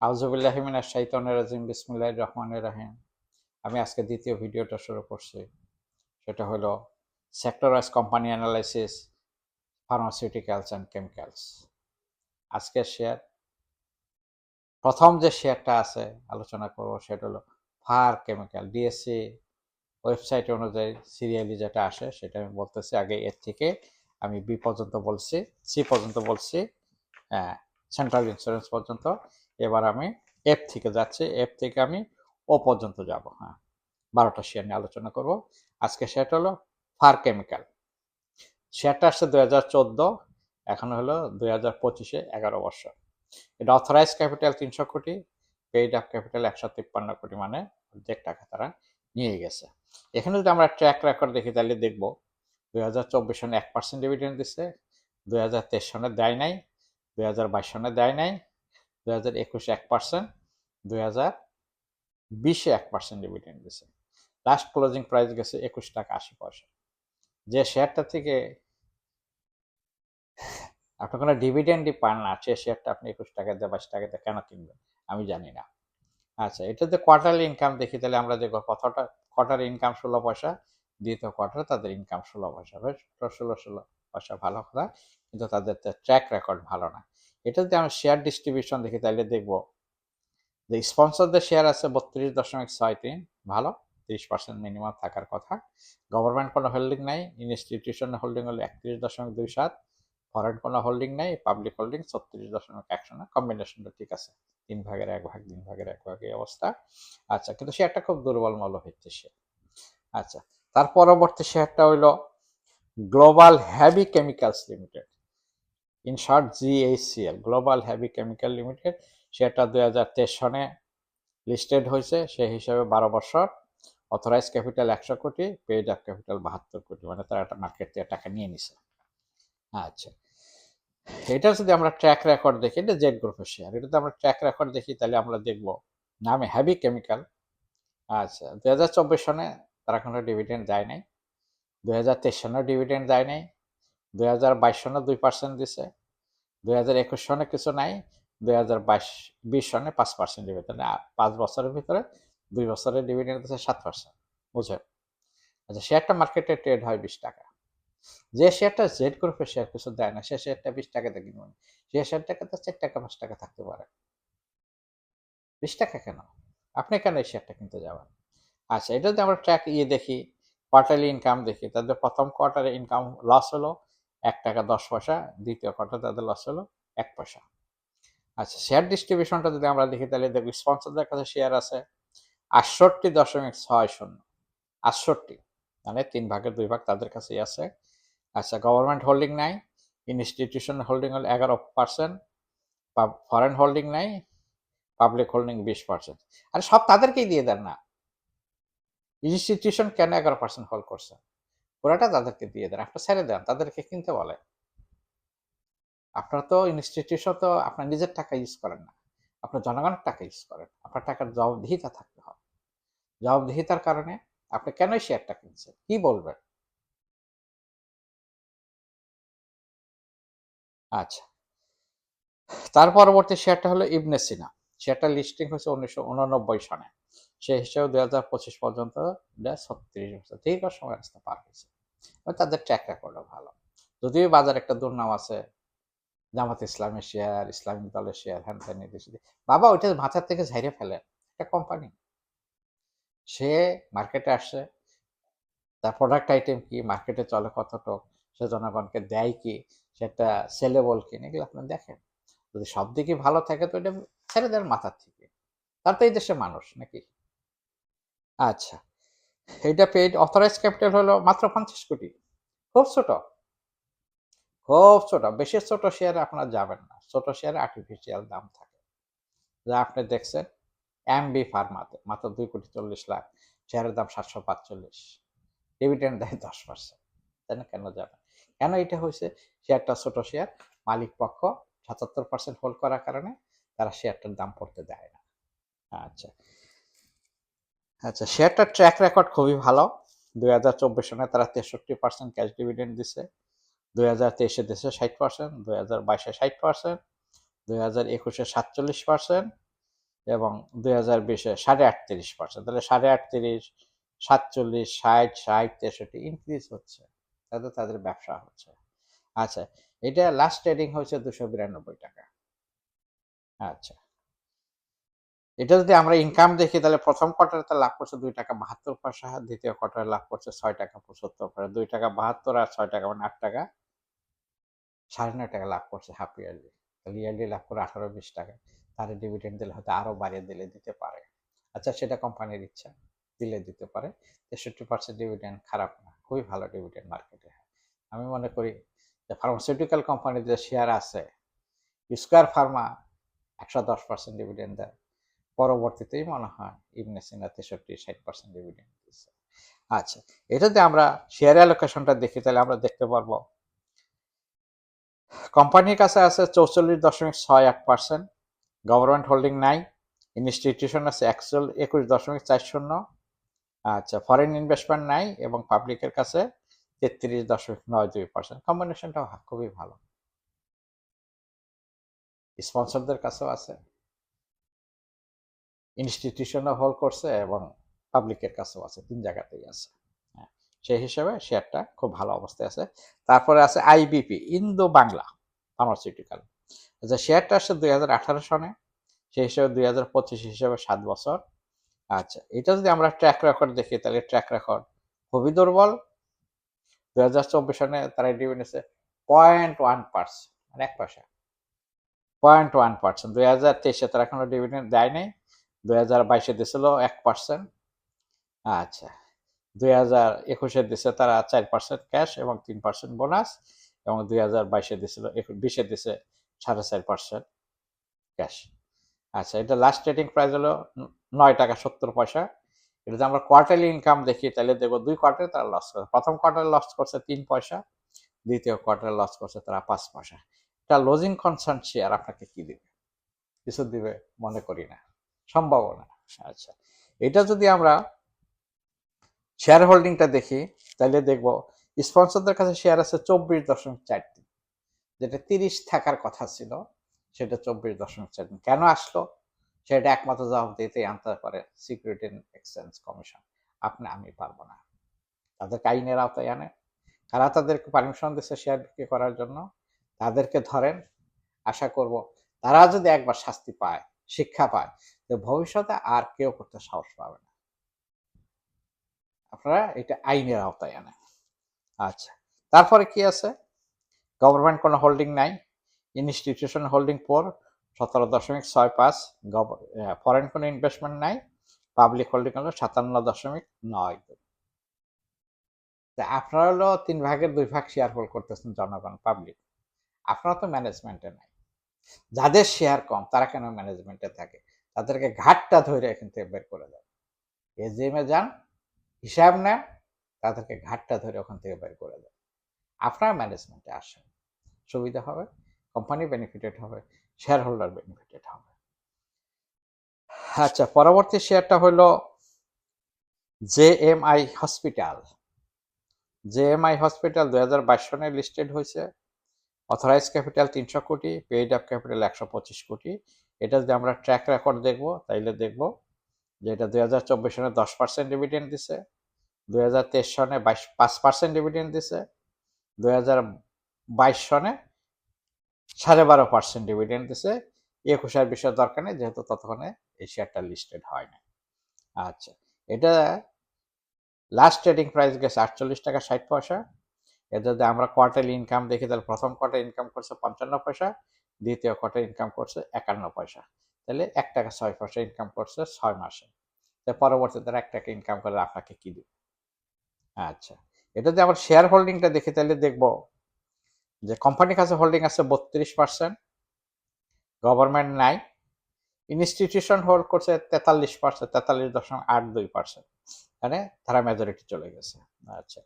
আউযুবিল্লাহি মিনাশ শাইতানির রাজিম বিসমিল্লাহির রহমানির রহিম। আমি আজকে দ্বিতীয় ভিডিওটা শুরু করছি। সেটা হলো sector wise company analysis, pharmaceuticals and chemicals. আজকের শেয়ার, প্রথম যে শেয়ারটা আছে আলোচনা করব সেটা হলো ফার কেমিক্যাল। ডিএসসি ওয়েবসাইট অনুযায়ী সিরিয়ালি যেটা আসে সেটা আমি বলতেছি। আগে এর থেকে আমি বি পর্যন্ত বলছি, সি পর্যন্ত বলছি, সেন্ট্রাল ইন্স্যুরেন্স পর্যন্ত। এবার আমি এফ থেকে যাচ্ছি, এফ থেকে আমি ও পর্যন্ত যাব। 12টা শেয়ার নিয়ে আলোচনা করব। আজকে শেয়ারটা হলো ফার কেমিক্যাল। শেয়ারটা আসছে 2014, এখন হলো 2025-এ 11 বছর। এটা অথরাইজ ক্যাপিটাল 300 কোটি, পেইড আপ ক্যাপিটাল 153 কোটি, মানে অর্ধেক টাকা তারা নিয়ে গেছে। এখানে যদি আমরা ট্র্যাক রেকর্ড দেখি তাহলে দেখব 2024 সনে 1% ডিভিডেন্ড দিচ্ছে, 2023 সনে দেয় নাই, 2022 সনে দেয় নাই, 2021-এ 1%, 2020-এ 1% ডিভিডেন্ড দিচ্ছে। লাস্ট ক্লোজিং প্রাইস গেছে 21 টাকা 80 পয়সা। যে শেয়ারটা থেকে আপনি কোনো ডিভিডেন্ডই পান না, সে শেয়ারটা আপনি 21 টাকা দিয়ে 22 টাকা দিয়ে কেন কিনবেন আমি জানি না। আচ্ছা, এটা যে কোয়ার্টারলি ইনকাম দেখি তাহলে আমরা দেখব প্রথমটা কোয়ার্টার ইনকাম 16 পয়সা, দ্বিতীয় কোয়ার্টার তাদের ইনকাম 16 পয়সা, বেশ 16 পয়সা ভালো কথা, কিন্তু তাদের ট্র্যাক রেকর্ড ভালো না। এটা যদি আমরা শেয়ার ডিস্ট্রিবিউশন দেখি তাহলে দেখব যে স্পন্সরদের শেয়ার আছে 32.63, ভালো, 30% মিনিমাম থাকার কথা। গভর্নমেন্ট কোনো হোল্ডিং নাই, ইনস্টিটিউশন হোল্ডিং হলো 31.27, ফরেন কোনো হোল্ডিং নাই, পাবলিক হোল্ডিং 36.1, কম্বিনেশনটা ঠিক আছে, 3/1 3/1 এই অবস্থা। আচ্ছা, কিন্তু শেয়ারটা খুব দুর্বল মূল্যভিত্তিক শেয়ার। আচ্ছা, তার পরবর্তী শেয়ারটা হইলো global heavy chemicals limited, in short GHCL, global heavy chemical limited. শেয়ারটা 2023 সনে লিস্টেড হয়েছে, সেই হিসাবে 12 বছর, অথরাইজ ক্যাপিটাল 100 কোটি, পেইড আপ ক্যাপিটাল 72 কোটি, মানে তারা একটা মার্কেট থেকে টাকা নিয়ে নিছে। আচ্ছা, এটা যদি আমরা ট্র্যাক রেকর্ড দেখি, এটা জেড গ্রুপের শেয়ার, এটা যদি আমরা ট্র্যাক রেকর্ড দেখি তাহলে আমরা দেখব নামে হেভি কেমিক্যাল। আচ্ছা, 2024 সনে তারা কোনো ডিভিডেন্ড দেয় নাই, 2023 সনে ডিভিডেন্ড দেয় নাই, 2022 সনে 2% দিছে, 2021 সনে কিছু নাই, 2020 সনে 5% ডিভিডেন্ড, 5 বছরের ভিতরে 2 বছরের ডিভিডেন্ড দিচ্ছে 7%, বুঝেন। আচ্ছা, শেয়ারটা মার্কেটে ট্রেড হয় 20 টাকা। যে শেয়ারটা জেড গ্রুপের শেয়ার কিছু দেয় না, সে শেয়ারটা 20 টাকাতে কিনবেন, সে শেয়ারটাকে তো 4 টাকা 5 টাকা থাকতে পারে, 20 টাকা কেন? আপনি কেন এই শেয়ারটা কিনতে যাবেন? আচ্ছা, এটা যদি আমরা ট্র্যাক দেখি, কোয়ার্টারলি ইনকাম দেখি, তাদের প্রথম কোয়ার্টারে ইনকাম লস হলো 1 টাকা 10 পয়সা, দ্বিতীয় কোয়ার্টারে তাদের লস হলো 1 পয়সা। আচ্ছা, শেয়ার ডিস্ট্রিবিউশনটা যদি আমরা দেখি তাহলে দেখবি স্পন্সরদের কাছে শেয়ার আছে 68.60, 68, মানে 3/2 তাদের কাছেই আছে। আচ্ছা, গভর্নমেন্ট হোল্ডিং নাই, ইনস্টিটিউশন হোল্ডিং হল 11%, ফরেন হোল্ডিং নাই, পাবলিক হোল্ডিং 20%। আর সব তাদেরকেই দিয়ে দেন না, ইনস্টিটিউশন কেন 11% হোল্ড করছে? পুরাটা তাদেরকে দিয়ে দেন, আপনার ছেড়ে দেন, তাদেরকে কিনতে বলে। আপনার তো ইনস্টিটিউশন তো আপনার নিজের টাকা ইউজ করেন না, আপনার জনগণের টাকা ইউজ করেন, আপনার টাকার জবাবদিহিতা থাকতে হবে। জবাবদিহিতার কারণে আপনি কেন শেয়ারটা কিনছেন, কি বলবেন? আচ্ছা, তার পরবর্তী শেয়ারটা হলো ইবনে সিনা। শেয়ারটা লিস্টিং হয়েছে 1989 সনে, সেই হিসেবে 2025 পর্যন্ত 36 বছর, দীর্ঘ সময় রাস্তা পার হয়েছে। তাদের ট্র্যাক রেকর্ডও ভালো, যদিও বাজার একটা দুর্নাম আছে, জামাত ইসলামের শেয়ার, ইসলামিক দলের শেয়ার, হ্যান ত্যান নির্দেশিত। বাবা, ওইটা মাথার থেকে ঝাইরে ফেলেন। একটা কোম্পানি, সে মার্কেটে আসছে, তার প্রোডাক্ট আইটেম কি, মার্কেটে চলে কতটুক, সে জনগণকে দেয় কি, সেটা সেলেবল কিনে, এগুলো আপনি দেখেন। যদি সব দিকে ভালো থাকে তো এটা ছেড়ে দেন মাথার থেকে, তার তো এই দেশে মানুষ নাকি। আচ্ছা, এটা পেইড অথরাইজ ক্যাপিটাল হলো মাত্র 50 কোটি, খুব ছোট, খুব ছোট। বেশি ছোট শেয়ারে আপনারা যাবেন না, ছোট শেয়ারে আর্টিফিশিয়াল দাম থাকে, যা আপনি দেখছেন এমবি ফার্মাতে মাত্র 2,40,00,000, শেয়ারের দাম 745, ডিভিডেন্ড দেয় 10%, তাই না? কেন যাবেন? কেন এটা হয়েছে? শেয়ারটা ছোট শেয়ার, মালিক পক্ষ 77% হোল্ড করার কারণে তারা শেয়ারটার দাম পড়তে দেয় না। আচ্ছা, আচ্ছা, শেয়ারটার ট্র্যাক রেকর্ড খুবই ভালো। 2024 সনে তারা 63% ক্যাশ ডিভিডেন্ড দিছে, 2023-এ দিছে 60%, 2022-এ 60%, 2021-এ 47%, এবং 2020-এ 38.5%। তাহলে 38.5, 47, 60, 63 ইনক্রিজ হচ্ছে, তাতে তাদের ব্যবসা হচ্ছে। আচ্ছা, এটা লাস্ট ট্রেডিং হয়েছে 292 টাকা। আচ্ছা, এটা যদি আমরা ইনকাম দেখি তাহলে প্রথম কোয়ার্টারে লাভ করছে 2 টাকা 72 পয়সা, দ্বিতীয় কোয়ার্টারে লাভ করছে 6 টাকা 75 পয়সা। 2 টাকা 72 আর 6 টাকা মানে 8 টাকা, 9.5 টাকা লাভ করছে হাফ ইয়ারলি। তাহলে ইয়ারলি লাভ করে 18-20 টাকা। তার ডিভিডেন্ড দিলে হয়তো আরো বাড়িয়ে দিতে পারে। আচ্ছা, সেটা কোম্পানির ইচ্ছা, দিলে দিতে পারে। 63% ডিভিডেন্ড খারাপ না, খুবই ভালো ডিভিডেন্ড মার্কেটে। আমি মনে করি যে ফার্মাসিউটিক্যাল কোম্পানির যে শেয়ার আছে, স্কয়ার ফার্মা 110% ডিভিডেন্ড দেয়। পরবর্তীতেই মনে হয় ইবনে সিনা 63-60% ডিভিডেন্ড দিচ্ছে। আচ্ছা, এটাতে আমরা শেয়ার অ্যালোকেশনটা দেখি তাহলে আমরা দেখতে পারবো কোম্পানির কাছে আছে 44.68%, গভর্নমেন্ট হোল্ডিং নাই, ইনস্টিটিউশন আছে 21.40। আচ্ছা, ফরেন ইনভেস্টমেন্ট নাই এবং পাবলিকের কাছে 33.92%। কম্বিনেশনটা খুবই ভালো। স্পন্সরদের কাছেও আছে, ইনস্টিটিউশনও হোল্ড করছে এবং পাবলিকের কাছেও আছে, 3 জায়গাতেই আছে। সেই হিসেবে শেয়ারটা খুব ভালো অবস্থায় আছে। তারপরে আছে আইবিপি, ইন্দো বাংলা ফার্মাসিউটিক্যাল। আচ্ছা, শেয়ারটা আসছে 2018 সনে, সেই হিসেবে 2025 হিসেবে 7 বছর। আচ্ছা, এটা যদি আমরা ট্র্যাক রেকর্ড দেখি তাহলে ট্র্যাক রেকর্ড খুবই দুর্বল। 2024 সনে তারা ডিভিডেন্ড দিয়েছে 0.1%, মানে 1 পয়সা। 0.1%। 2023-এ তারা কোনো ডিভিডেন্ড দেয় নাই। 2022-এ দিয়েছিল 1%। আচ্ছা, 2021-এ দিছে তারা 4% ক্যাশ এবং 3% বোনাস, এবং 2022-এ দিছিল, 20-এ দিছে 4.5% ক্যাশ। আচ্ছা, এটা লাস্ট ট্রেডিং প্রাইস হলো 9 টাকা 70 পয়সা। এটা যদি আমরা কোয়ার্টারলি ইনকাম দেখি তাহলে দেখবো 2 কোয়ার্টারে তারা লস করে। প্রথম কোয়ার্টারে লস করছে 3 পয়সা, দ্বিতীয় কোয়ার্টারে লস করছে তারা 5 পয়সা। এটা লজিং কনসার্ন শেয়ার আপনাকে কি দিবে? কিছু দিবে মনে করি না, সম্ভাবনা। আচ্ছা, এটা যদি আমরা শেয়ার হোল্ডিংটা দেখি তাহলে দেখবো স্পন্সরদের কাছে শেয়ার আছে 24.43, যেটা 30 থাকার কথা ছিল, সেটা 24.43। কেন আসলো সেটা একমাত্র জবাব দিতেই আনতে পারে সিকিউরিটি অ্যান্ড এক্সচেঞ্জ কমিশন। আমি পারবো না। তাদেরকে আইনের আওতায় আনে, কারা তাদেরকে পারমিশন দিচ্ছে শেয়ার বিক্রি করার জন্য, তাদেরকে ধরেন। আশা করব তারা যদি একবার শাস্তি পায়, শিক্ষা পায়, তো ভবিষ্যতে আর কেউ করতে সাহস পাবে না। আপনারা এটা আইনের আওতায় আনেন। আচ্ছা, তারপরে কি আছে? গভর্নমেন্ট কোনো হোল্ডিং নাই, ইনস্টিটিউশন হোল্ডিং 17.65, ফরেন কোনো ইনভেস্টমেন্ট নাই, পাবলিক হোল্ডিং হলো 57.92। আপনারা হলো 3 ভাগের 2 ভাগ শেয়ার হোল্ড করতেছেন, জনগণ পাবলিক। আপনারা তো ম্যানেজমেন্টে নাই। যাদের শেয়ার কম তারা কেন ম্যানেজমেন্টে থাকে? তাদেরকে ঘাটটা ধরে এখান থেকে বের করে দেন, এজিএমে যান, হিসাব নেন, তাদেরকে ঘাটটা ধরে ওখান থেকে বের করে দেন। আপনারা ম্যানেজমেন্টে আসেন, সুবিধা হবে, কোম্পানি বেনিফিটেড হবে, শেয়ার হোল্ডার বেনিফিটেড হবে। আচ্ছা, পরবর্তী শেয়ারটা হলো জেএমআই হসপিটাল। জেএমআই হসপিটাল 2022 সনে লিস্টেড হয়েছে। অথরাইজ ক্যাপিটাল 300 কোটি, পেইড আপ ক্যাপিটাল 125 কোটি। এটা যদি আমরা ট্র্যাক রেকর্ড দেখবো তাইলে দেখবো যে এটা 2024 সনে 10% ডিভিডেন্ড দিছে, 2023 সনে 5% ডিভিডেন্ড দিছে, 2022 সনে 12.5% ডিভিডেন্ড দিছে। 21 বিষয় দরকার নেই, যেহেতু ততক্ষণে এই শেয়ারটা লিস্টেড হয় না। আচ্ছা, এটা লাস্ট ট্রেডিং প্রাইস গেছে 48 টাকা 60 পয়সা। এর যদি আমরা কোয়ার্টারলি ইনকাম দেখি তাহলে প্রথম কোয়ার্টার ইনকাম করছে 55 পয়সা, দ্বিতীয় কোয়ার্টার ইনকাম করছে 51 পয়সা। তাহলে 1 টাকা 6 পয়সা ইনকাম করছে 6 মাসে। পরবর্তীতে 1 টাকা ইনকাম করলে আপনাকে কি দিবে? আচ্ছা, এটা যদি আমরা শেয়ার হোল্ডিংটা দেখি তাহলে দেখবো যে কোম্পানির কাছে হোল্ডিং আছে 32%, গভর্নমেন্ট নাই, ইনস্টিটিউশন হোল্ড করছে 43%, 43.82%, মানে তারা মেজরিটি চলে গেছে। আচ্ছা,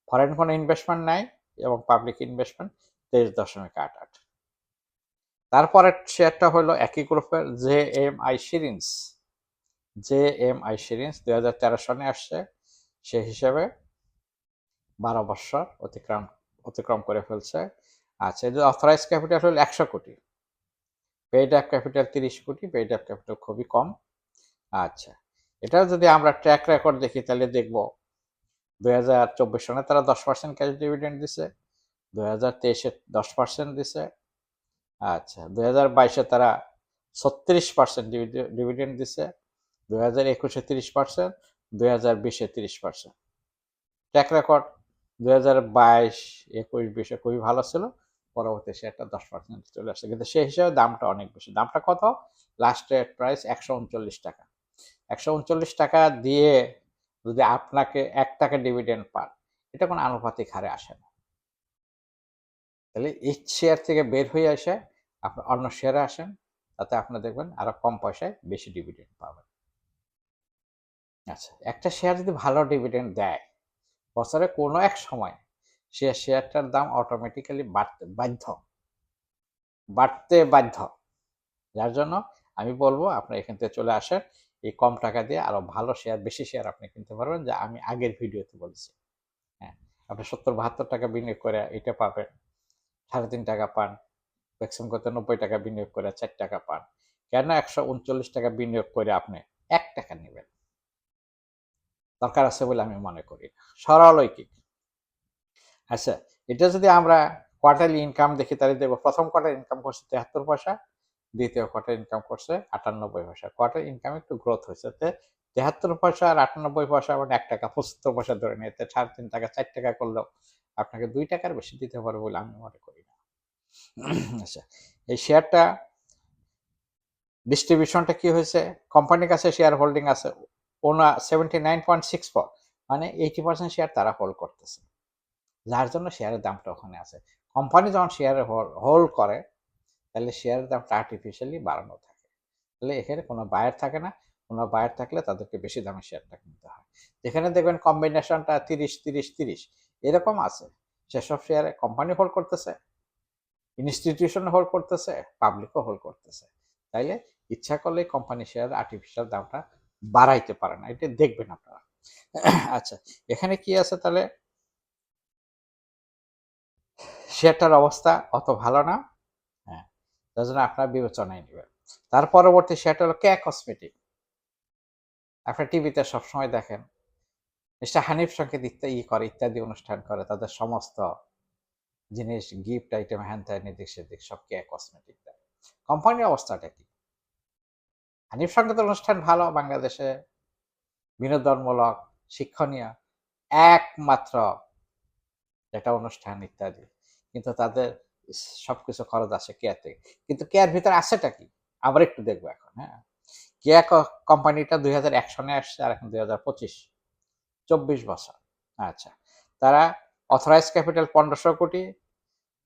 ফরেন কোনো ইনভেস্টমেন্ট নাই এবং পাবলিক ইনভেস্টমেন্ট 23.88। তারপরে শেয়ারটা হলো একই গ্রুপের জেএমআই সিরিঞ্জ। জেএমআই সিরিঞ্জ 2013 সনে আসছে, সে হিসেবে 12 বছর অতিক্রম করে ফেলছে। আচ্ছা, এই যে অথরাইজ ক্যাপিটাল হলো 100 কোটি, পেইড আপ ক্যাপিটাল 30 কোটি, পেইড আপ ক্যাপিটাল খুবই কম। আচ্ছা, এটা যদি আমরা ট্র্যাক রেকর্ড দেখি তাহলে দেখব 2024 সনে তারা 10% ক্যাশ ডিভিডেন্ড দিছে, 2023-এ 10% দিছে। আচ্ছা, 2022-এ তারা 36% ডিভিডেন্ড দিছে, 2021-এ 30%, 2020-এ 30%। ট্র্যাক রেকর্ড 2022, 21, 20-এ খুবই ভালো ছিল, পরবর্তী শেয়ারটা 10% চলে আসছে, কিন্তু সেই হিসাবে দামটা অনেক বেশি। দামটা কত? লাস্টের প্রাইস 139 টাকা। 139 টাকা দিয়ে যদি আপনাকে 1 টাকা ডিভিডেন্ড পান, এটা কোনো আনুপাতিক হারে আসে না। তাহলে এই শেয়ার থেকে বের হয়ে এসে আপনি অন্য শেয়ারে আসেন, তাতে আপনি দেখবেন আরো কম পয়সায় বেশি ডিভিডেন্ড পাবেন। আচ্ছা, একটা শেয়ার যদি ভালো ডিভিডেন্ড দেয়, বছরে কোনো এক সময় সে শেয়ারটার দাম অটোমেটিক্যালি বাড়তে বাধ্য। যার জন্য আমি বলবো আপনি এখান থেকে চলে আসেন, এই কম টাকা দিয়ে আরো ভালো শেয়ার, বেশি শেয়ার আপনি কিনতে পারবেন, যা আমি আগের ভিডিওতে বলেছি। হ্যাঁ, আপনি 70-72 টাকা বিনিয়োগ করে এটা পাবেন, 3.5 টাকা পান। ম্যাক্সিমাম করতে 90 টাকা বিনিয়োগ করে 4 টাকা পান। কেন 139 টাকা বিনিয়োগ করে আপনি 1 টাকা নেবেন? দরকার আছে বলে আমি মনে করি না। সরলরৈখিক। আচ্ছা, এটা যদি আমরা কোয়ার্টারলি ইনকাম দেখি তাহলে দেখবো প্রথম কোয়ার্টার ইনকাম করছে 73 পয়সা, দ্বিতীয় কোয়ার্টার ইনকাম করছে 98 পয়সা। কোয়ার্টার ইনকাম একটু গ্রোথ হয়েছে, 73 পয়সা আর 98 পয়সা, মানে 1 টাকা 75 পয়সা ধরে নিয়ে 3.5 টাকা 4 টাকা করলেও আপনাকে 2 টাকার বেশি দিতে পারবে বলে আমি মনে করি না। আচ্ছা, এই শেয়ারটা ডিস্ট্রিবিউশনটা কি হয়েছে? কোম্পানির কাছে শেয়ার হোল্ডিং আছে 79.64, মানে 80% শেয়ার তারা হোল্ড করতেছে, যার জন্য শেয়ারের দামটা ওখানে আছে। কোম্পানি যখন শেয়ারে হোল্ড করে, তাহলে শেয়ারের দামটা আর্টিফিশিয়ালি বাড়ানো থাকে। তাহলে এখানে কোনো বায়ার থাকে না, কোনো বায়ার থাকলে তাদেরকে বেশি দামে শেয়ারটা কিনতে হয়। যেখানে দেখবেন কম্বিনেশনটা 30-30-30 এরকম আছে, সেসব শেয়ারে কোম্পানি হোল্ড করতেছে, ইনস্টিটিউশন হোল্ড করতেছে, পাবলিকও হোল্ড করতেছে। তাইলে ইচ্ছা করলে কোম্পানি শেয়ার আর্টিফিশিয়াল দামটা বাড়াইতে পারে না, এটা দেখবেন আপনারা। আচ্ছা, এখানে কি আছে তাহলে? শেয়ারটার অবস্থা অত ভালো না। হ্যাঁ, তার জন্য আপনারা বিবেচনায় নেবেন। তার পরবর্তী শেয়ারটা হলো কেয়া কসমেটিক। আপনার টিভিতে সবসময় দেখেন মিস্টার হানিফ সংকেত করে, ইত্যাদি অনুষ্ঠান করে, তাদের সমস্ত জিনিস, গিফট আইটেম, হ্যান ত্যান, এদিক সেদিক সব কেয়া কসমেটিক দেয়। কোম্পানির অবস্থাটা কি? হানিফ সংকেত অনুষ্ঠান ভালো, বাংলাদেশে বিনোদনমূলক, শিক্ষণীয় একমাত্র একটা অনুষ্ঠান ইত্যাদি, কিন্তু তাদের সবকিছু খরচ আসে কেয়ার থেকে। কিন্তু কেয়ার ভিতরে আছেটা কি আবার একটু দেখবো এখন। হ্যাঁ, কেয়া কোম্পানিটা 2001 সনে আসছে, আর এখন 2025, 24 বছর। আচ্ছা, তারা অথরাইজ ক্যাপিটাল 1500 কোটি,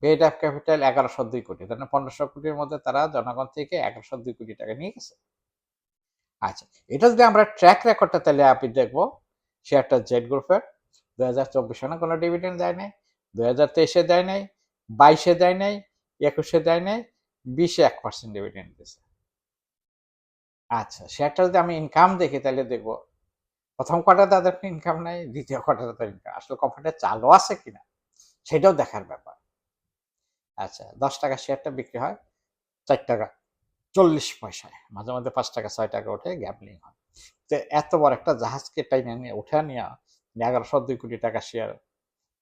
পেইড আপ ক্যাপিটাল 1102 কোটি, তাহলে 1500 কোটির মধ্যে তারা জনগণ থেকে 1102 কোটি টাকা নিয়ে গেছে। আচ্ছা, এটা যদি আমরা ট্র্যাক রেকর্ডটা তাহলে আপনি দেখবো, শেয়ারটা জেড গ্রুপের 2024 সনে কোনো ডিভিডেন্ড দেয় নাই, 2023-এ দেয় নাই, 22-এ দেয় নাই, 21-এ দেয় নাই, 20-এ 1% ডিভিডেন্ড দিয়েছে। আচ্ছা, শেয়ারটা যদি আমি ইনকাম দেখি তাহলে দেখবো প্রথম কোয়ার্টারে তাদের ইনকাম নাই, দ্বিতীয় কোয়ার্টারে তাদের ইনকাম, আসলে কোম্পানিটা চালু আছে কিনা সেটাও দেখার ব্যাপার। আচ্ছা, 10 টাকা শেয়ারটা বিক্রি হয় 4 টাকা 40 পয়সায়, মাঝে মাঝে 5 টাকা 6 টাকা ওঠে, গ্যাবলিং হয়। তো এত বড় একটা জাহাজকে টাইনে নিয়ে উঠে নিয়ে 1102 কোটি টাকা শেয়ার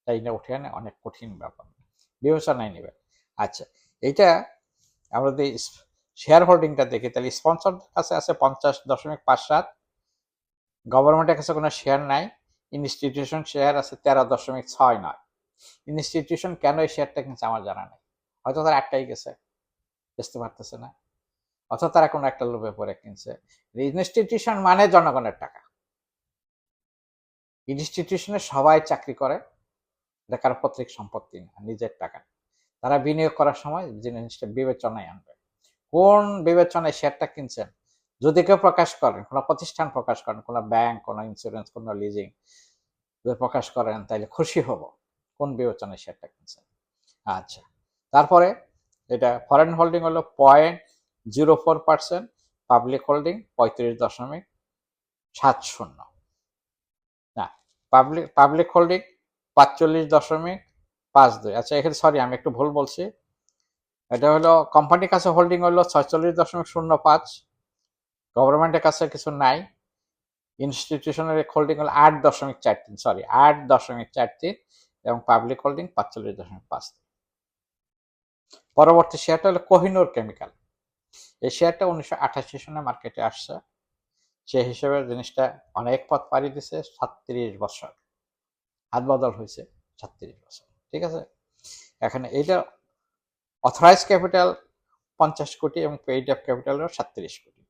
টাইনে উঠে আনে অনেক কঠিন ব্যাপার, বিবেচনায় নেবে। আচ্ছা, এইটা আমরা যদি শেয়ার হোল্ডিংটা দেখি তাহলে স্পন্সর কাছে আছে 50.57, গভর্নমেন্টের কাছে কোনো শেয়ার নাই, ইনস্টিটিউশন শেয়ার আছে 13.69। ইনস্টিটিউশন কেন এই শেয়ারটা কিনছে আমার জানা নেই, হয়তো তারা একটাই গেছে, বুঝতে পারতেছে না, অথবা তারা কোনো একটা লোভে পড়ে কিনছে। ইনস্টিটিউশন মানে জনগণের টাকা, ইনস্টিটিউশনে সবাই চাকরি করে, এটা কারো পৈতৃক সম্পত্তি না, নিজের টাকা। তারা বিনিয়োগ করার সময় জিনিসটা বিবেচনায় আনবে, কোন বিবেচনায় শেয়ারটা কিনছেন। যদি কেউ প্রকাশ করেন, কোনো প্রতিষ্ঠান প্রকাশ করেন, কোনো ব্যাংক, কোনো ইন্স্যুরেন্স, কোনো লিজিং যদি প্রকাশ করেন, তাইলে খুশি হব কোন বিবেচনায় শেয়ারটা কিনছেন। আচ্ছা, তারপরে এটা ফরেন হোল্ডিং হলো 0.04%, পাবলিক হোল্ডিং 35.70, না, পাবলিক হোল্ডিং 45.52। আচ্ছা, এখানে সরি আমি একটু ভুল বলছি, এটা হলো কোম্পানির কাছে হোল্ডিং হলো 46.05, গভর্নমেন্টের কাছে কিছু নাই, ইনস্টিটিউশনের হোল্ডিং হলো 8.43, সরি 8.43, এবং পাবলিক হোল্ডিং 45.5। পরবর্তী শেয়ারটা হলো কোহিনুর কেমিক্যাল। এই শেয়ারটা 1988 সনে মার্কেটে আসছে, সেই হিসেবে জিনিসটা অনেক পথ পাড়ি দিছে, 36 বছর হাত বদল হয়েছে, 36 বছর, ঠিক আছে। এখানে এইটা অথরাইজ ক্যাপিটাল 50 কোটি এবং পেইড আপ ক্যাপিটাল 37 কোটি।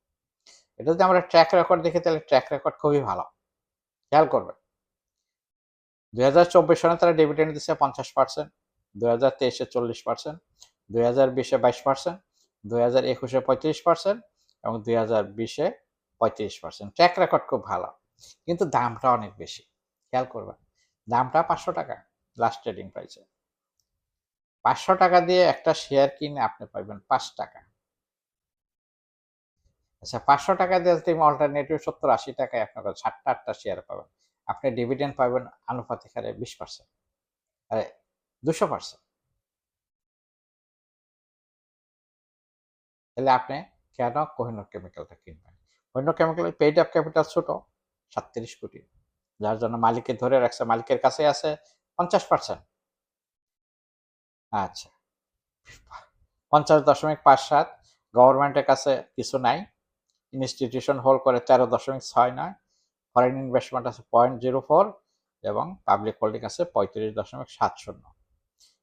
এটা যদি আমরা ট্র্যাক রেকর্ড দেখি তাহলে ট্র্যাক রেকর্ড খুবই ভালো, খেয়াল করবেন। 2024 সনে তারা ডিভিডেন্ড দিচ্ছে 50%, 2023-এ 40%, 2020-এ 22%, 2021-এ 35%, এবং 2020-এ 35%। ট্র্যাক রেকর্ড খুব ভালো, কিন্তু দামটা অনেক বেশি, খেয়াল করবেন। দামটা 500 টাকা লাস্ট ট্রেডিং প্রাইসে। 500 টাকা দিয়ে একটা শেয়ার কিনে আপনি পাইবেন 5 টাকা। আচ্ছা, 500 টাকা দিয়ে যদি অল্টারনেটিভ 70-80 টাকায় আপনার 7টা-8টা শেয়ার পাবেন, আপনি ডিভিডেন্ড পাবেন আনুপাতিক হারে 20%, আরে 200%। তাহলে আপনি কেন কোহিনুর কেমিক্যালটা কিনবেন? কোহিনুর কেমিক্যালের পেইড আপ ক্যাপিটাল ছোট, 37 কোটি, যার জন্য মালিকে ধরে রাখছে, মালিকের কাছে আছে 50%। আচ্ছা, 50.57, গভর্নমেন্টের কাছে কিছু নাই, ইনস্টিটিউশন হোল্ড করে 13.69, ফরেন ইনভেস্টমেন্ট আছে 0.04, এবং পাবলিক হোল্ডিং আছে 35.70।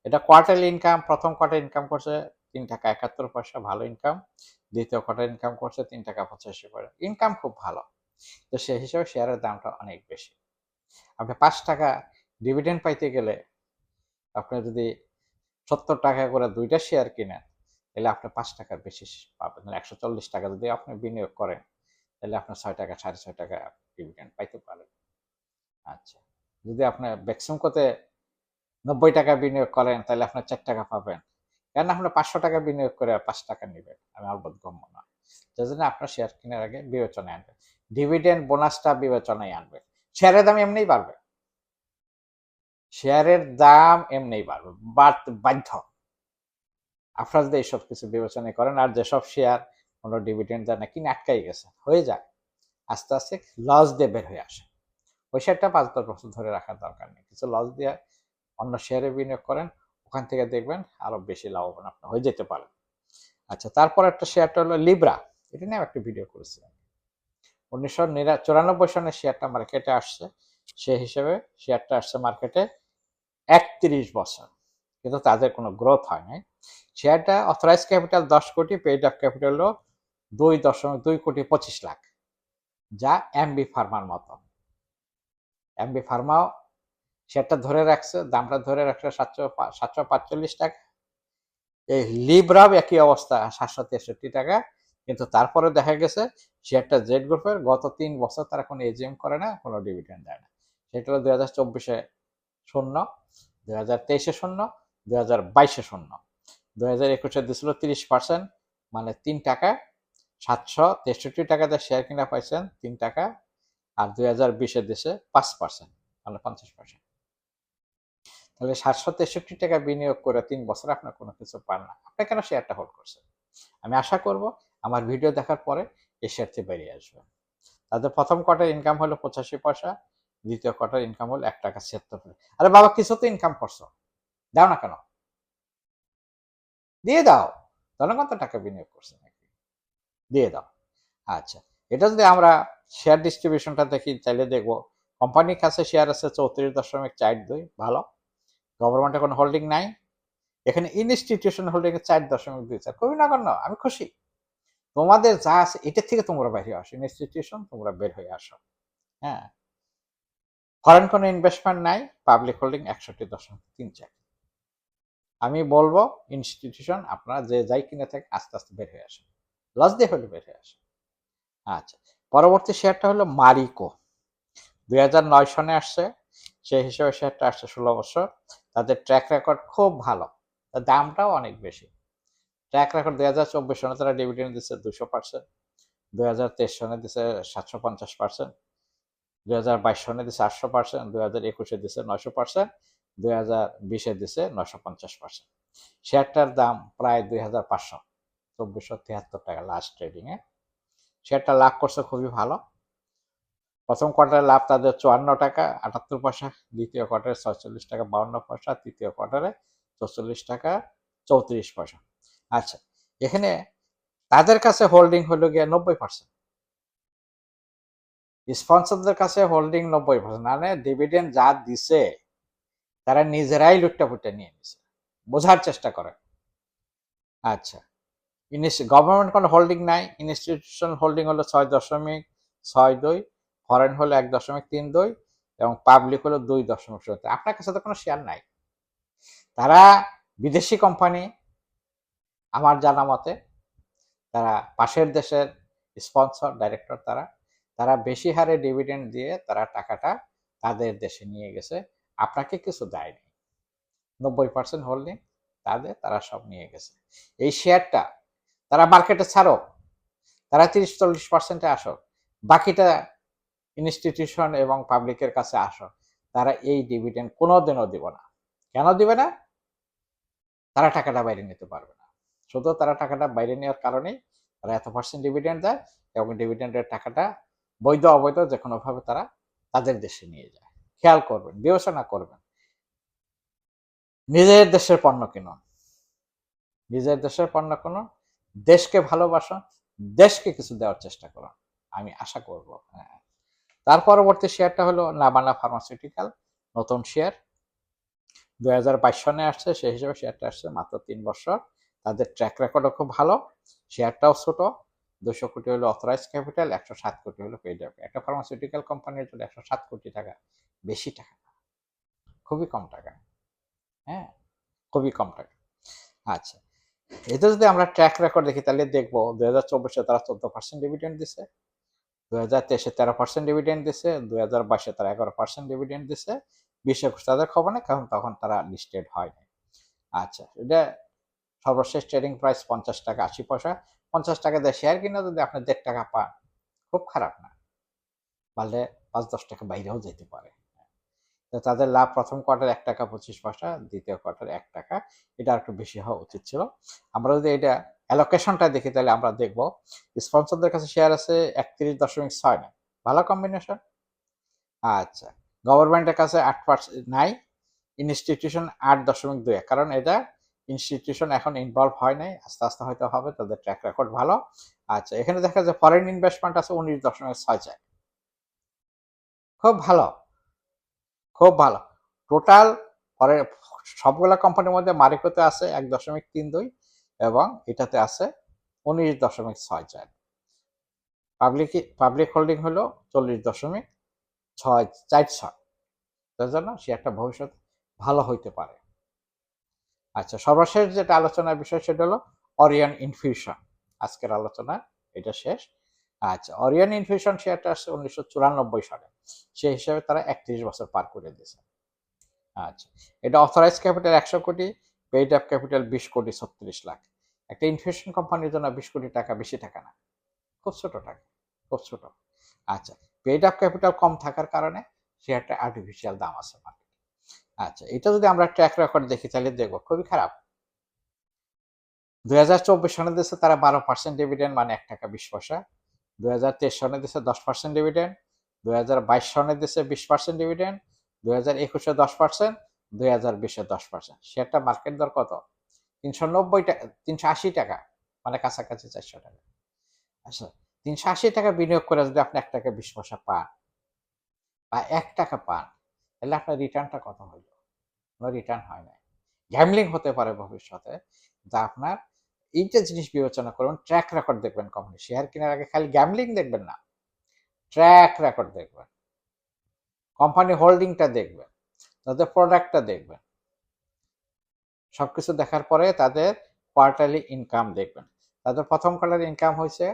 এটা কোয়ার্টারলি ইনকাম, প্রথম কোয়ার্টার ইনকাম করছে 3 টাকা 71 পয়সা, ভালো ইনকাম। দ্বিতীয় কোয়ার্টার ইনকাম করছে 3 টাকা 85 পয়সা, ইনকাম খুব ভালো। তো সেই হিসেবে শেয়ারের দামটা অনেক বেশি। আপনি 5 টাকা ডিভিডেন্ড পাইতে গেলে আপনি যদি 70 টাকা করে 2টা শেয়ার কিনেন, তাহলে আপনি 5 টাকার বেশি পাবেন। 140 টাকা যদি আপনি বিনিয়োগ করেন, তাহলে আপনার 6 টাকা 6.5 টাকা ডিভিডেন্ড পাইতে পারেন। আচ্ছা, যদি আপনি বেক্সিমকোতে 90 টাকা বিনিয়োগ করেন, তাহলে আপনার 4 টাকা পাবেন। কেন আপনার 500 টাকা বিনিয়োগ করে 5 টাকা নেবেন? আমি বোধগম্য না। যার জন্য আপনার শেয়ার কেনার আগে বিবেচনায় আনবেন, ডিভিডেন্ড বোনাসটা বিবেচনায় আনবেন। শেয়ারের দাম এমনিই বাড়বে, শেয়ারের দাম এমনিই বাড়বে, বাড়তে বাধ্য। আপনারা যদি এইসব কিছু বিবেচনা করেন, আর যেসব শেয়ার কোনো ডিভিডেন্ড দেয় না, কিনে আটকাই গেছে, হয়ে যায়, আস্তে আস্তে লস দিয়ে বের হয়ে আসে, ওই শেয়ারটা 5-10 বছর ধরে রাখার দরকার নেই। কিছু লস দিয়ে অন্য শেয়ারে বিনিয়োগ করেন, ওখান থেকে দেখবেন আরো বেশি লাভবান আপনি হয়ে যেতে পারেন। আচ্ছা, তারপর একটা শেয়ারটা হলো লিব্রা। এটা নিয়ে একটা ভিডিও করেছিলাম। 1994 সনে শেয়ারটা মার্কেটে আসছে, সেই হিসেবে শেয়ারটা আসছে মার্কেটে 31 বছর, কিন্তু তাদের কোনো গ্রোথ হয় নাই। শেয়ারটা অথরাইজ ক্যাপিটাল 10 কোটি, পেইড আপ ক্যাপিটাল হলো 2.2 কোটি 25 লাখ, যা এমবি ফার্মার মতো। এমবি ফার্মাও শেয়ারটা ধরে রাখছে, দামটা ধরে রাখছে 745 টাকা। এই লিব্রাও একই অবস্থা, 763 টাকা। কিন্তু তারপরে দেখা গেছে শেয়ারটা জেড গ্রুপের গত 3 বছর তারা কোনো এজিএম করে না, কোনো ডিভিডেন্ড দেয় না। সেটা হলো 2024-এ 0, 2023-এ 0, 2022-এ 0, 2021-এ দিছিল 30%, মানে 3 টাকা, 763 টাকাতে শেয়ার কিনা পাইছেন 3 টাকা, আর 2020-এ দিছে 5%, মানে 50%। তাহলে 763 টাকা বিনিয়োগ করে 3 বছর আপনার কোনো কিছু পান না, আপনি কেন শেয়ারটা হোল্ড করছেন? আমি আশা করব আমার ভিডিও দেখার পরে এই শেয়ার থেকে বেরিয়ে আসবে। তাদের প্রথম কোয়ার্টার ইনকাম হলো 85 পয়সা, দ্বিতীয় কোয়ার্টার ইনকাম হলো 1 টাকা 76 পয়সা। আরে বাবা, কিছু তো ইনকাম করছো, দাও না কেন? দিয়ে দাও, জনগণ তো টাকা বিনিয়োগ করছে নাকি, দিয়ে দাও। আচ্ছা, এটা যদি আমরা শেয়ার ডিস্ট্রিবিউশনটা দেখি, চাইলে দেখবো কোম্পানির কাছে শেয়ার আছে 34.42, ভালো। গভর্নমেন্টের কোনো হোল্ডিং নাই, এখানে ইনস্টিটিউশন হোল্ডিং 4.24, খুবই নগণ্য। আমি খুশি, তোমাদের যা আছে এটার থেকে তোমরা বাইরে আসো, ইনস্টিটিউশন তোমরা বের হয়ে আসো। হ্যাঁ, ফরেন কোনো ইনভেস্টমেন্ট নাই, পাবলিক হোল্ডিং 61.34। আমি বলবো ইনস্টিটিউশন আপনারা যে যাই কিনে থাকে আস্তে আস্তে বের হয়ে আসে, লস দিয়ে হলে বের হয়ে আসে। আচ্ছা, পরবর্তী শেয়ারটা হলো মারিকো। 2009 সনে আসছে, সেই হিসেবে শেয়ারটা আসছে 16 বছর। তাদের ট্র্যাক রেকর্ড খুব ভালো, দামটাও অনেক বেশি। ট্র্যাক রেকর্ড 2024 সনে তারা ডিভিডেন্ড দিচ্ছে 200%, 2023 সনে দিচ্ছে 750%, 2022 সনে দিচ্ছে 800%, 2021-এ দিচ্ছে 900%, 2020-এ দিছে 950%। শেয়ারটার দাম প্রায় 2500, 2473 টাকা লাস্ট ট্রেডিংয়ে। শেয়ারটা লাভ করছে খুবই ভালো। প্রথম কোয়ার্টারে লাভ তাদের 54 টাকা 78 পয়সা, দ্বিতীয় কোয়ার্টারে 46 টাকা 52 পয়সা, তৃতীয় কোয়ার্টারে 44 টাকা 34 পয়সা। আচ্ছা, এখানে তাদের কাছে হোল্ডিং হলো গিয়ে 90%, স্পন্সরদের কাছে হোল্ডিং 90%, মানে ডিভিডেন্ড যা দিছে তারা নিজেরাই লুট্টাপুটে নিয়ে নিছে। বোঝার চেষ্টা করেন। আচ্ছা, গভর্নমেন্ট কোনো হোল্ডিং নাই, ইনস্টিটিউশনাল হোল্ডিং হলো 6.62, ফরেন হলো 1.32 এবং পাবলিক হলো 2.7। আপনার কাছে তো কোনো শেয়ার নাই। তারা বিদেশি কোম্পানি, আমার জানা মতে তারা পাশের দেশের স্পন্সর ডাইরেক্টর, তারা বেশি হারে ডিভিডেন্ড দিয়ে তারা টাকাটা তাদের দেশে নিয়ে গেছে, আপনাকে কিছু দেয়নি। 90% হোল্ডিং তাদের, তারা সব নিয়ে গেছে। এই শেয়ারটা তারা মার্কেটে ছাড়ো, তারা 30-40%-এ আসো, বাকিটা ইনস্টিটিউশন এবং পাবলিকের কাছে আসো, তারা এই ডিভিডেন্ড কোনোদিনও দিব না। কেন দিবে না? তারা টাকাটা বাইরে নিতে পারবে না। শুধু তারা টাকাটা বাইরে নেওয়ার কারণেই তারা এত পার্সেন্ট ডিভিডেন্ড দেয়, এবং ডিভিডেন্ডের টাকাটা বৈধ অবৈধ যে কোনোভাবে তারা তাদের দেশে নিয়ে যায়। খেয়াল করবেন, বিবেচনা করবেন। নিজের দেশের পণ্য কিনুন, নিজের দেশের পণ্য কিনুন, দেশকে ভালোবাসুন, দেশকে কিছু দেওয়ার চেষ্টা করুন, আমি আশা করব। হ্যাঁ, তার পরবর্তী শেয়ারটা হলো নাবানা ফার্মাসিউটিক্যাল, নতুন শেয়ার 2022 সনে আসছে, সেই হিসেবে শেয়ারটা আসছে মাত্র 3 বছর। তাদের ট্র্যাক রেকর্ডও খুব ভালো, শেয়ারটাও ছোট, 200 কোটি হলো অথরাইজ ক্যাপিটাল, 107 কোটি হলো পেইড আপ। একটা ফার্মাসিউটিক্যাল কোম্পানির জন্য 107 কোটি টাকা বেশি টাকা না, খুবই কম টাকা। হ্যাঁ, খুবই কম টাকা। আচ্ছা, এটা যদি আমরা ট্র্যাক রেকর্ড দেখি তাহলে দেখবো 2024-এ তারা 14% ডিভিডেন্ড দিছে, 2023-এ 13% ডিভিডেন্ড দিছে, 2022-এ তারা 11% ডিভিডেন্ড দিছে, 20-21 তাদের খবর নেই, কারণ তখন তারা লিস্টেড হয়নি। আচ্ছা, এটা সর্বশেষ ট্রেডিং প্রাইস 50 টাকা 80 পয়সা। 50 টাকা দিয়ে শেয়ার কিনা যদি আপনি 1.5 টাকা পান, খুব খারাপ না, পারলে 5-10 টাকা বাইরেও যেতে পারে। তাদের লাভ প্রথম কোয়ার্টার 1 টাকা 25 পয়সা, দ্বিতীয় কোয়ার্টার 1 টাকা, এটা একটু বেশি হওয়া উচিত ছিল। আমরা যদি এটা অ্যালোকেশনটা দেখি তাহলে আমরা দেখব স্পন্সরদের কাছে শেয়ার আছে 31.6, ভালো কম্বিনেশন। আচ্ছা, গভর্নমেন্টের কাছে 8% নাই, ইনস্টিটিউশন 8.2, কারণ এটা ইনস্টিটিউশন এখন ইনভলভ হয় নাই, আস্তে আস্তে হয়তো হবে, তাদের ট্র্যাক রেকর্ড ভালো। আচ্ছা, এখানে দেখা যায় ফরেন ইনভেস্টমেন্ট আছে 19.6, খুব ভালো, খুব ভালো। টোটাল পরে সবগুলা কোম্পানির মধ্যে মারিকোতে আছে 1.32 এবং এটাতে আছে 19.64। পাবলিক হোল্ডিং হলো 40.646, তার জন্য শেয়ারটা ভবিষ্যৎ ভালো হইতে পারে। আচ্ছা, সর্বশেষ যেটা আলোচনার বিষয় সেটা হলো অরিয়ন ইনফিউশন। আজকের আলোচনা এটা শেষ। আচ্ছা, অরিয়ন ইনফিউশন শেয়ারটা আসছে 1994 সালে, সেই হিসাবে তারা 31 বছর পার করে দিয়েছে। আচ্ছা, এটা অথরাইজ ক্যাপিটাল 100 কোটি, পেইড আপ ক্যাপিটাল 20 কোটি 36 লাখ। একটা ইনফিউশন কোম্পানির জন্য 20 কোটি টাকা বেশি টাকা না, খুব ছোট টাকা, খুব ছোট। আচ্ছা, পেইড আপ ক্যাপিটাল কম থাকার কারণে শেয়ারটা আর্টিফিশিয়াল দাম আছে মার্কেটে। আচ্ছা, এটা যদি আমরা ট্র্যাক রেকর্ড দেখি তাহলে দেখবো খুবই খারাপ। 2024 সনে দিচ্ছে তারা 12% ডিভিডেন্ড, মানে 1 টাকা 20 পয়সা। 2023 সনে দিচ্ছে 10% ডিভিডেন্ড, 2022 সনে দিচ্ছে 20% ডিভিডেন্ড, 2021-এ 10%, 2020-এ 10%। শেয়ারটা মার্কেট দর কত? 390 টাকা, 380 টাকা, মানে কাছাকাছি 400 টাকা। আচ্ছা, 380 টাকা বিনিয়োগ করে যদি আপনি 1 টাকা 20 পয়সা পান বা 1 টাকা পান, তাহলে আপনার রিটার্নটা কত হইল? কোনো রিটার্ন হয় না। গ্যামলিং হতে পারে ভবিষ্যতে, যা আপনার এইটা জিনিস বিবেচনা করুন। ট্র্যাক রেকর্ড দেখবেন কোম্পানি, শেয়ার কেনার আগে খালি গ্যামলিং দেখবেন না, ট্র্যাক রেকর্ড দেখবেন, কোম্পানি হোল্ডিংটা দেখবেন, তাদের প্রোডাক্টটা দেখবেন, সবকিছু দেখার পরে তাদের কোয়ার্টারলি ইনকাম দেখবেন। তাদের প্রথম কোয়ার্টার ইনকাম হয়েছে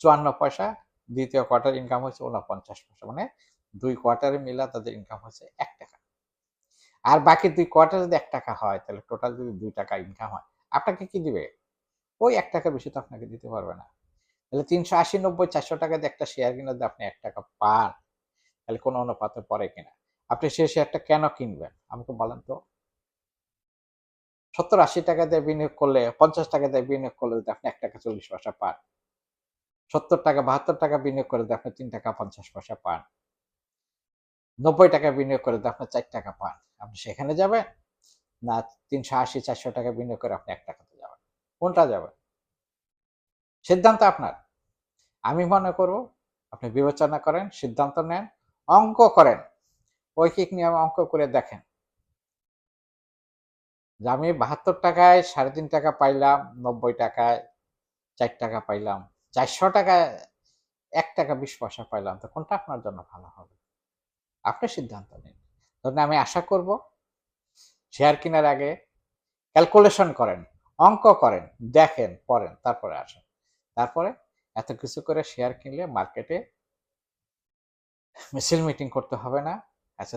54 পয়সা, দ্বিতীয় কোয়ার্টার ইনকাম হয়েছে 49 পয়সা, মানে 2 কোয়ার্টারে মিলা তাদের ইনকাম হয়েছে 1 টাকা। আর বাকি 2 কোয়ার্টার যদি 1 টাকা হয়, তাহলে টোটাল যদি 2 টাকা ইনকাম হয়, আপনাকে কি দিবে? ওই 1 টাকা বেশি তো আপনাকে দিতে পারবে না। তাহলে 380, 90, 400 টাকা দিয়ে একটা শেয়ার কিনে যদি আপনি 1 টাকা পান, তাহলে কোনো অনুপাতে পড়ে কিনা? আপনি সেই শেয়ারটা কেন কিনবেন আমাকে বলেন তো? 70-80 টাকা দিয়ে বিনিয়োগ করলে, 50 টাকা দিয়ে বিনিয়োগ করলে যদি আপনি ৳1.40 পান, 70 টাকা 72 টাকা বিনিয়োগ করে যদি আপনি ৳3.50 পান, 90 টাকা বিনিয়োগ করে যদি আপনি ৳4 পান, আপনি সেখানে যাবেন? না 380-400 টাকা বিনিয়োগ করে আপনি ৳1 তে যাবেন? কোনটা যাবেন? সিদ্ধান্ত আপনার। আমি মনে করব আপনি বিবেচনা করেন, সিদ্ধান্ত নেন, অঙ্ক করেন। ঐকিক নিয়মে অঙ্ক করে দেখেন যে আমি ৭২ টাকায় ৳৩.৫ পাইলাম, ৯০ টাকায় ৳4 পাইলাম, ৪০০ টাকায় ৳১.২০ পাইলাম। তো কোনটা আপনার জন্য ভালো হবে? আপনি সিদ্ধান্ত নিন। ধরুন আমি আশা করব শেয়ার কেনার আগে ক্যালকুলেশন করেন, অঙ্ক করেন, দেখেন, পড়েন, তারপরে আসেন। তারপরে এত কিছু করে শেয়ার কিনলে মার্কেটে মিছিল মিটিং করতে হবে না।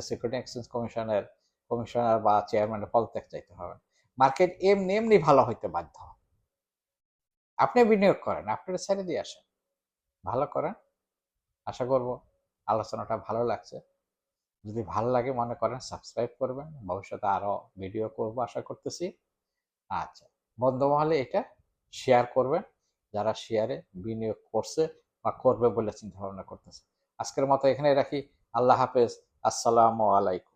সিকিউরিটি এক্সচেঞ্জ কমিশনের কমিশনার বা চেয়ারম্যানের পদত্যাগ চাইতে হবে না। মার্কেট এমনি এমনি ভালো হইতে বাধ্য। আপনি বিনিয়োগ করেন, আপনারা ছেড়ে দিয়ে আসেন। ভালো করেন। আশা করব আলোচনাটা ভালো লাগছে। যদি ভালো লাগে মনে করেন সাবস্ক্রাইব করবেন। ভবিষ্যতে আরো ভিডিও করব আশা করতেছি। আচ্ছা। বন্ধুমহলে এটা শেয়ার করবেন। যারা শেয়ারে বিনিয়োগ করছে বা করবে বলে চিন্তা ভাবনা করতেছে। আজকের মতো এখানেই রাখি। আল্লাহ হাফেজ। আসসালামু আলাইকুম।